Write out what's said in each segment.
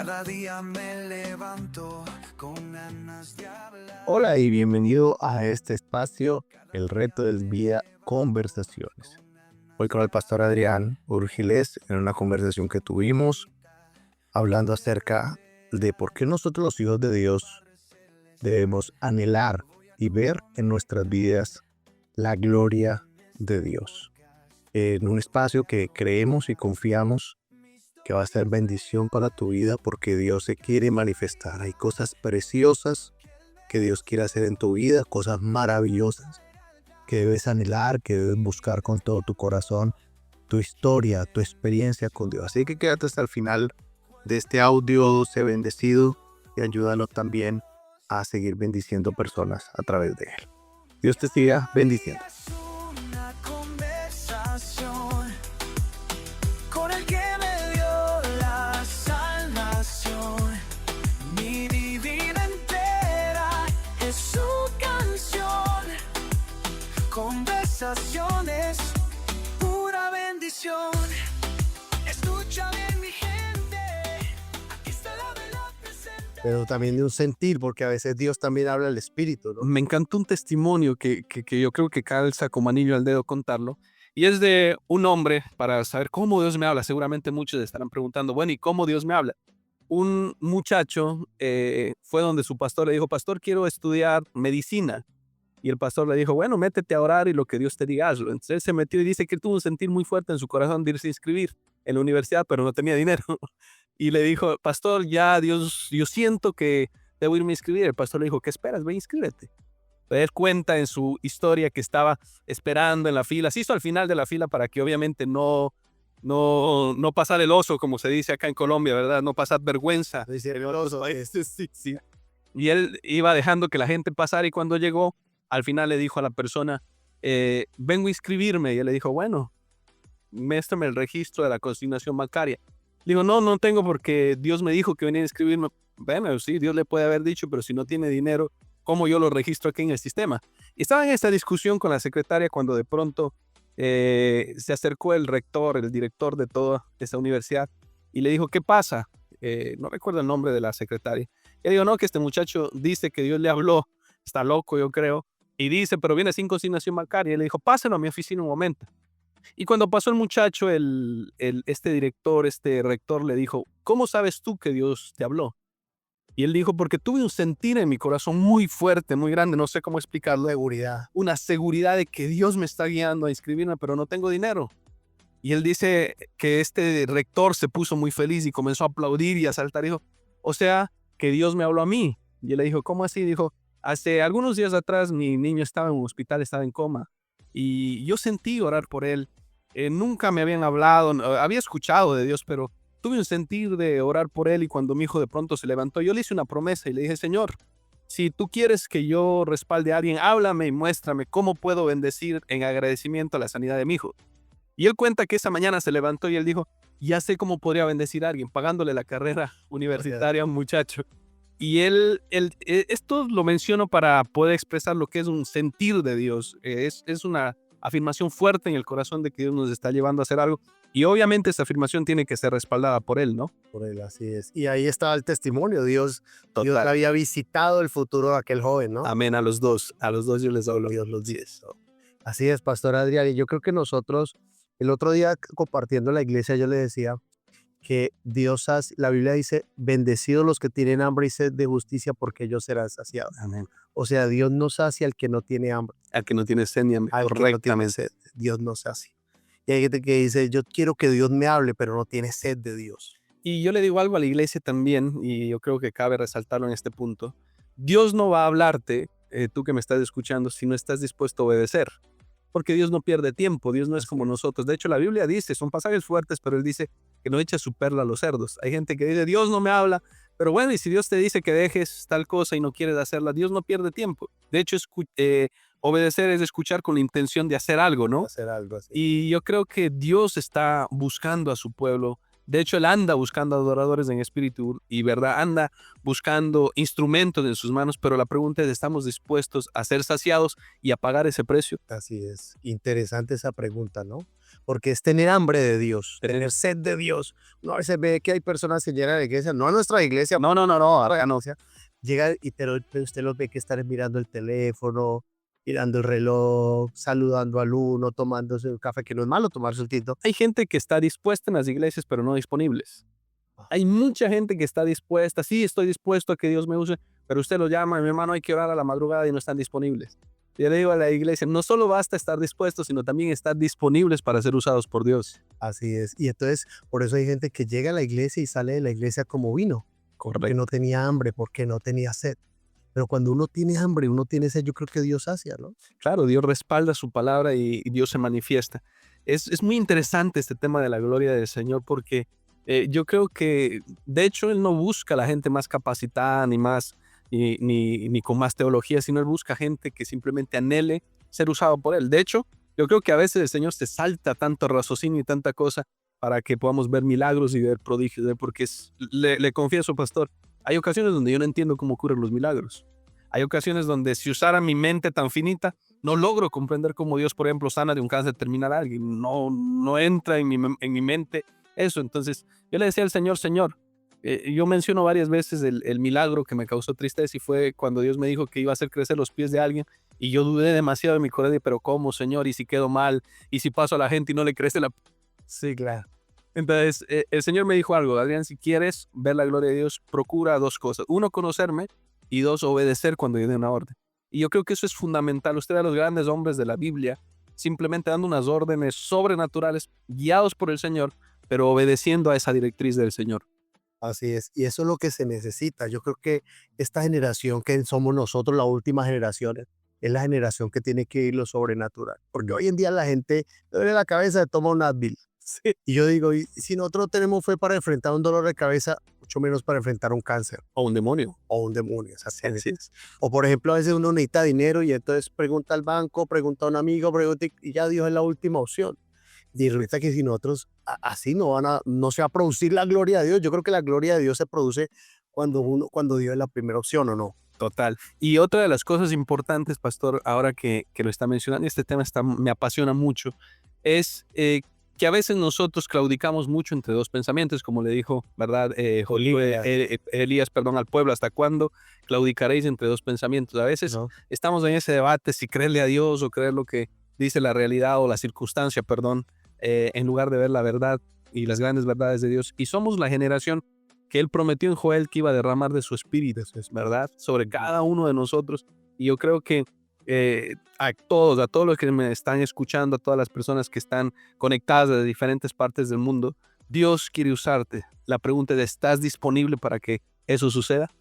Cada día me levanto con ganas de hablar. Hola y bienvenido a este espacio, El Reto del Vida Conversaciones. Hoy con el pastor Adrián Urgiles en una conversación que tuvimos hablando acerca de por qué nosotros los hijos de Dios debemos anhelar y ver en nuestras vidas la gloria de Dios. En un espacio que creemos y confiamos que va a ser bendición para tu vida porque Dios se quiere manifestar. Hay cosas preciosas que Dios quiere hacer en tu vida, cosas maravillosas que debes anhelar, que debes buscar con todo tu corazón, tu historia, tu experiencia con Dios. Así que quédate hasta el final de este audio, sé bendecido y ayúdanos también a seguir bendiciendo personas a través de él. Dios te siga bendiciendo. Es una conversación con el que me dio la salvación. Mi vida entera es su canción. Conversaciones, pura bendición. Escucha bien, mi gente. Aquí está la verdad presente. Pero también de un sentir, porque a veces Dios también habla al espíritu, ¿no? Me encanta un testimonio que yo creo que calza como anillo al dedo contarlo, y es de un hombre, para saber cómo Dios me habla. Seguramente muchos estarán preguntando, bueno, ¿y cómo Dios me habla? Un muchacho fue donde su pastor le dijo, pastor, quiero estudiar medicina. Y el pastor le dijo, bueno, métete a orar y lo que Dios te diga, hazlo. Entonces él se metió y dice que tuvo un sentir muy fuerte en su corazón de irse a inscribir en la universidad, pero no tenía dinero. Y le dijo, pastor, ya Dios, yo siento que debo irme a inscribir. El pastor le dijo, ¿qué esperas? Ve, inscríbete. Él cuenta en su historia que estaba esperando en la fila, se hizo al final de la fila para que obviamente no pasar el oso, como se dice acá en Colombia, ¿verdad? No pasar vergüenza. Sí, sí. Y él iba dejando que la gente pasara, y cuando llegó, al final le dijo a la persona, vengo a inscribirme. Y él le dijo, bueno, muéstrame el registro de la consignación bancaria. Le digo, no tengo, porque Dios me dijo que venía a inscribirme. Bueno, sí, Dios le puede haber dicho, pero si no tiene dinero, ¿cómo yo lo registro aquí en el sistema? Y estaba en esta discusión con la secretaria cuando de pronto se acercó el rector, el director de toda esa universidad, y le dijo, ¿qué pasa? No recuerdo el nombre de la secretaria. Y le digo, no, que este muchacho dice que Dios le habló, está loco, yo creo, y dice, pero viene sin consignación bancaria. Y le dijo, pásenlo a mi oficina un momento. Y cuando pasó el muchacho, este director, este rector le dijo, ¿cómo sabes tú que Dios te habló? Y él dijo, porque tuve un sentir en mi corazón muy fuerte, muy grande, no sé cómo explicarlo. Seguridad. Una seguridad de que Dios me está guiando a inscribirme, pero no tengo dinero. Y él dice que este rector se puso muy feliz y comenzó a aplaudir y a saltar. Dijo, o sea, que Dios me habló a mí. Y él le dijo, ¿cómo así? Dijo, hace algunos días atrás mi niño estaba en un hospital, estaba en coma. Y yo sentí orar por él. Nunca me habían hablado, había escuchado de Dios, pero tuve un sentir de orar por él. Y cuando mi hijo de pronto se levantó, yo le hice una promesa y le dije, Señor, si tú quieres que yo respalde a alguien, háblame y muéstrame cómo puedo bendecir en agradecimiento a la sanidad de mi hijo. Y él cuenta que esa mañana se levantó y él dijo, ya sé cómo podría bendecir a alguien, pagándole la carrera universitaria a un muchacho. Y esto lo menciono para poder expresar lo que es un sentir de Dios. Es una afirmación fuerte en el corazón de que Dios nos está llevando a hacer algo. Y obviamente esa afirmación tiene que ser respaldada por Él, ¿no? Por él, así es. Y ahí estaba el testimonio. Dios Total. había visitado el futuro de aquel joven, ¿no? Amén a los dos yo les hablo. Dios los dice. Así es, Pastor Adrián. Y yo creo que nosotros, el otro día compartiendo en la iglesia, yo le decía que Dios hace, la Biblia dice, bendecidos los que tienen hambre y sed de justicia, porque ellos serán saciados. Amén. O sea, Dios no sacia al que no tiene hambre, Al que no tiene sed ni hambre. al que no tiene Correctamente. sed. Dios no sacia. Y hay gente que dice, yo quiero que Dios me hable, pero no tiene sed de Dios. Y yo le digo algo a la iglesia también, y yo creo que cabe resaltarlo en este punto. Dios no va a hablarte, tú que me estás escuchando, si no estás dispuesto a obedecer. Porque Dios no pierde tiempo, Dios no es como nosotros. De hecho, la Biblia dice, son pasajes fuertes, pero Él dice que no echa su perla a los cerdos. Hay gente que dice, Dios no me habla, pero bueno, y si Dios te dice que dejes tal cosa y no quieres hacerla, Dios no pierde tiempo. De hecho, obedecer es escuchar con la intención de hacer algo, ¿no? Hacer algo así. Y yo creo que Dios está buscando a su pueblo De hecho, él anda buscando adoradores en espíritu y verdad, anda buscando instrumentos en sus manos, pero la pregunta es, ¿estamos dispuestos a ser saciados y a pagar ese precio? Así es. Interesante esa pregunta, ¿no? Porque es tener hambre de Dios, tener sed de Dios. Uno a veces ve que hay personas que llegan a la iglesia, no a nuestra iglesia, No, ahora ya no, o sea, llega y pero usted los ve que están mirando el teléfono, mirando el reloj, saludando al uno, tomándose un café, que no es malo tomarse un tinto. hay gente que está dispuesta en las iglesias, pero no disponibles. Ah. Hay mucha gente que está dispuesta, sí, estoy dispuesto a que Dios me use, pero usted lo llama, mi hermano, hay que orar a la madrugada y no están disponibles. Yo le digo a la iglesia, no solo basta estar dispuestos, sino también estar disponibles para ser usados por Dios. Así es. Y entonces, por eso hay gente que llega a la iglesia y sale de la iglesia como vino, porque Correcto. no tenía hambre, porque no tenía sed. Pero cuando uno tiene hambre, uno tiene sed, yo creo que Dios sacia, ¿no? Claro, Dios respalda su palabra y Dios se manifiesta. Es muy interesante este tema de la gloria del Señor porque yo creo que, de hecho, Él no busca a la gente más capacitada ni más ni con más teología, sino Él busca gente que simplemente anhele ser usado por Él. De hecho, yo creo que a veces el Señor se salta tanto raciocinio y tanta cosa para que podamos ver milagros y ver prodigios, porque le confieso, pastor, hay ocasiones donde yo no entiendo cómo ocurren los milagros. Hay ocasiones donde si usara mi mente tan finita, no logro comprender cómo Dios, por ejemplo, sana de un cáncer terminal a alguien. No entra en mi mente eso. Entonces, yo le decía al Señor, Señor, yo menciono varias veces el milagro que me causó tristeza y fue cuando Dios me dijo que iba a hacer crecer los pies de alguien y yo dudé demasiado en mi corazón, pero ¿cómo, Señor? ¿Y si quedo mal? ¿Y si paso a la gente y no le crece la...? Sí, claro. Entonces, el Señor me dijo algo, Adrián, si quieres ver la gloria de Dios, procura dos cosas. Uno, conocerme y dos, obedecer cuando yo dé una orden. Y yo creo que eso es fundamental. Usted ve a los grandes hombres de la Biblia simplemente dando unas órdenes sobrenaturales, guiados por el Señor, pero obedeciendo a esa directriz del Señor. Así es. Y eso es lo que se necesita. Yo creo que esta generación que somos nosotros, la última generación, es la generación que tiene que ir lo sobrenatural. Porque hoy en día la gente le duele la cabeza de toma un Advil. Sí. Y yo digo, y si nosotros tenemos fe para enfrentar un dolor de cabeza, mucho menos para enfrentar un cáncer O un demonio. o un demonio. Así es. O por ejemplo, a veces uno necesita dinero y entonces pregunta al banco, pregunta a un amigo, pregunta y ya Dios es la última opción. Y resulta que si nosotros así no se va a producir la gloria de Dios. Yo creo que la gloria de Dios se produce cuando Dios es la primera opción, ¿o no? Total. Y otra de las cosas importantes, pastor, ahora que lo está mencionando, y este tema me apasiona mucho, es que a veces nosotros claudicamos mucho entre dos pensamientos, como le dijo, ¿verdad? Elías, perdón, al pueblo, ¿hasta cuándo claudicaréis entre dos pensamientos? A veces ¿No? estamos en ese debate si creerle a Dios o creer lo que dice la realidad o la circunstancia, perdón, en lugar de ver la verdad y las grandes verdades de Dios. Y somos la generación que Él prometió en Joel que iba a derramar de su espíritu, ¿verdad? Sobre cada uno de nosotros. Y yo creo que a todos los que me están escuchando, a todas las personas que están conectadas de diferentes partes del mundo, Dios quiere usarte. La pregunta es, ¿estás disponible para que eso suceda?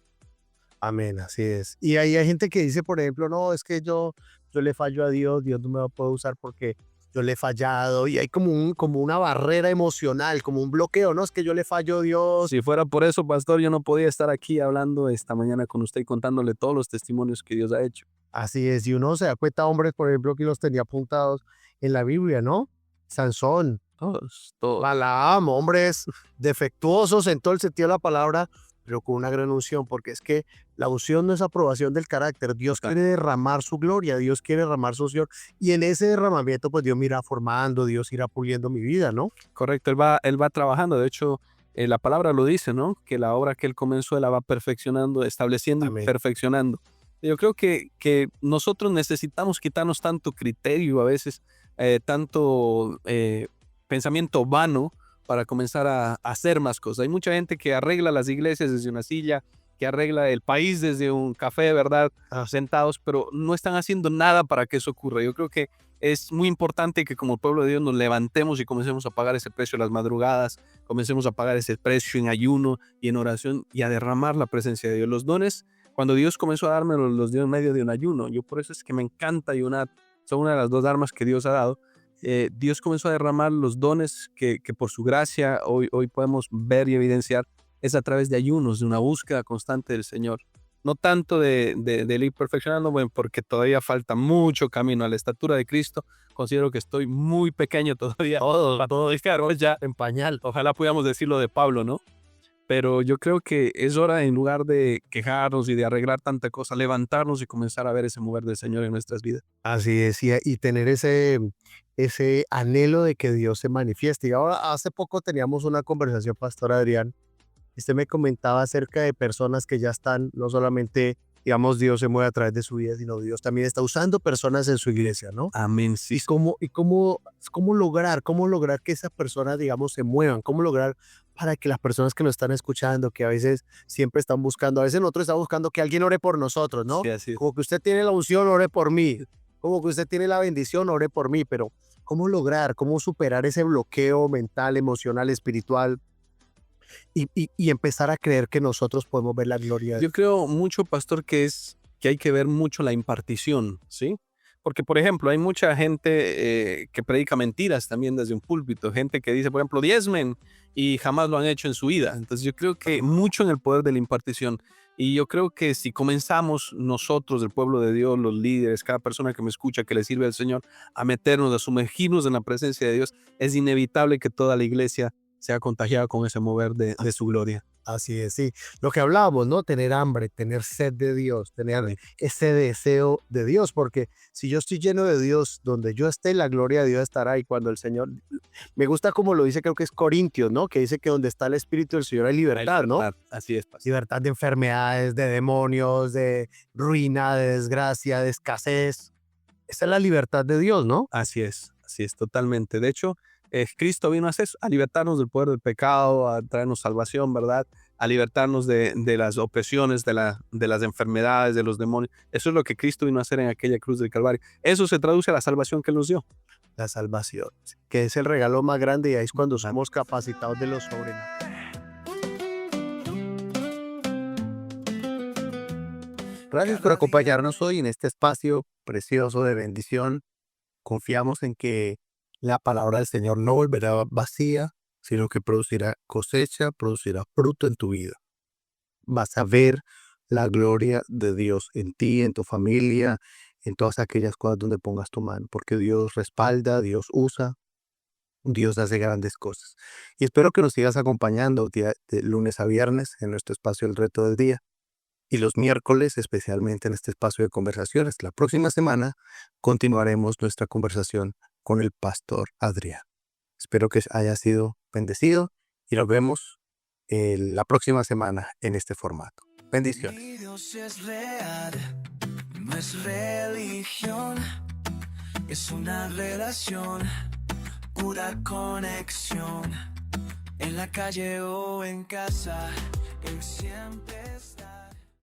Amén, así es. Y ahí hay gente que dice, por ejemplo, no, es que yo le fallo a Dios, Dios no me puede usar porque yo le he fallado. Y hay como una barrera emocional, como un bloqueo, ¿no? Es que yo le fallo a Dios. Si fuera por eso, pastor, yo no podía estar aquí hablando esta mañana con usted y contándole todos los testimonios que Dios ha hecho. Así es. Y uno se da cuenta, hombres, por ejemplo, que los tenía apuntados en la Biblia, ¿no? Sansón, Todos. Balaam, hombres defectuosos en todo el sentido de la palabra, pero con una gran unción, porque es que la unción no es aprobación del carácter. Dios Total. quiere derramar su gloria, Dios quiere derramar su unción, y en ese derramamiento, pues Dios me irá formando, Dios irá puliendo mi vida, ¿no? Correcto, él va trabajando. De hecho, la palabra lo dice, ¿no? Que la obra que él comenzó, él la va perfeccionando, estableciendo y Amén. perfeccionando. Yo creo que nosotros necesitamos quitarnos tanto criterio a veces, tanto pensamiento vano para comenzar a hacer más cosas. Hay mucha gente que arregla las iglesias desde una silla, que arregla el país desde un café, ¿verdad? Sentados, pero no están haciendo nada para que eso ocurra. Yo creo que es muy importante que como pueblo de Dios nos levantemos y comencemos a pagar ese precio en las madrugadas, comencemos a pagar ese precio en ayuno y en oración y a derramar la presencia de Dios. Los dones, cuando Dios comenzó a darme los dio en medio de un ayuno. Yo por eso es que me encanta ayunar. Son una de las dos armas que Dios ha dado. Dios comenzó a derramar los dones que por su gracia hoy podemos ver y evidenciar. Es a través de ayunos, de una búsqueda constante del Señor. no tanto del ir perfeccionando, bueno, porque todavía falta mucho camino a la estatura de Cristo. Considero que estoy muy pequeño todavía. Todo claro, ya En pañal. ojalá pudiéramos decirlo de Pablo, ¿no? Pero yo creo que es hora, en lugar de quejarnos y de arreglar tanta cosa, levantarnos y comenzar a ver ese mover del Señor en nuestras vidas. Así es, y tener ese anhelo de que Dios se manifieste. Y ahora, hace poco teníamos una conversación, Pastor Adrián, y usted me comentaba acerca de personas que ya están, no solamente, digamos, Dios se mueve a través de su vida, sino Dios también está usando personas en su iglesia, ¿no? Amén. Sí, ¿Cómo lograr que esas personas, digamos, se muevan? ¿Cómo lograr para que las personas que nos están escuchando, que a veces siempre están buscando, a veces nosotros estamos buscando que alguien ore por nosotros, ¿no? sí, así es. Como que usted tiene la unción, ore por mí. Como que usted tiene la bendición, ore por mí. Pero cómo superar ese bloqueo mental, emocional, espiritual y empezar a creer que nosotros podemos ver la gloria de Yo creo mucho, pastor, que hay que ver mucho la impartición, ¿sí? Porque, por ejemplo, hay mucha gente que predica mentiras también desde un púlpito, gente que dice, por ejemplo, diezmen y jamás lo han hecho en su vida. Entonces, yo creo que mucho en el poder de la impartición. Y yo creo que si comenzamos nosotros, el pueblo de Dios, los líderes, cada persona que me escucha, que le sirve al Señor, a meternos, a sumergirnos en la presencia de Dios, es inevitable que toda la iglesia sea contagiada con ese mover de su gloria. Así es, sí. Lo que hablábamos, ¿no? Tener hambre, tener sed de Dios, tener ese deseo de Dios, porque si yo estoy lleno de Dios, donde yo esté, la gloria de Dios estará. Y cuando el Señor, me gusta como lo dice, creo que es Corintios, ¿no? Que dice que donde está el Espíritu del Señor hay libertad, ¿no? Así es, pastor. Libertad de enfermedades, de demonios, de ruina, de desgracia, de escasez. Esa es la libertad de Dios, ¿no? Así es, totalmente. De hecho, Cristo vino a hacer eso, a libertarnos del poder del pecado, a traernos salvación, ¿verdad? A libertarnos de las opresiones, de las enfermedades, de los demonios. Eso es lo que Cristo vino a hacer en aquella cruz del Calvario. Eso se traduce a la salvación que Él nos dio. La salvación, que es el regalo más grande y ahí es cuando somos capacitados de lo sobrenatural. Gracias por acompañarnos hoy en este espacio precioso de bendición. Confiamos en que la palabra del Señor no volverá vacía, sino que producirá cosecha, producirá fruto en tu vida. Vas a ver la gloria de Dios en ti, en tu familia, en todas aquellas cosas donde pongas tu mano, porque Dios respalda, Dios usa, Dios hace grandes cosas. Y espero que nos sigas acompañando de lunes a viernes en nuestro espacio El Reto del Día y los miércoles, especialmente en este espacio de conversaciones. La próxima semana continuaremos nuestra conversación con el pastor Adrián. Espero que haya sido bendecido y nos vemos la próxima semana en este formato. Bendiciones. Mi Dios es real, no es religión, es una relación, pura conexión. En la calle o en casa, Él siempre está.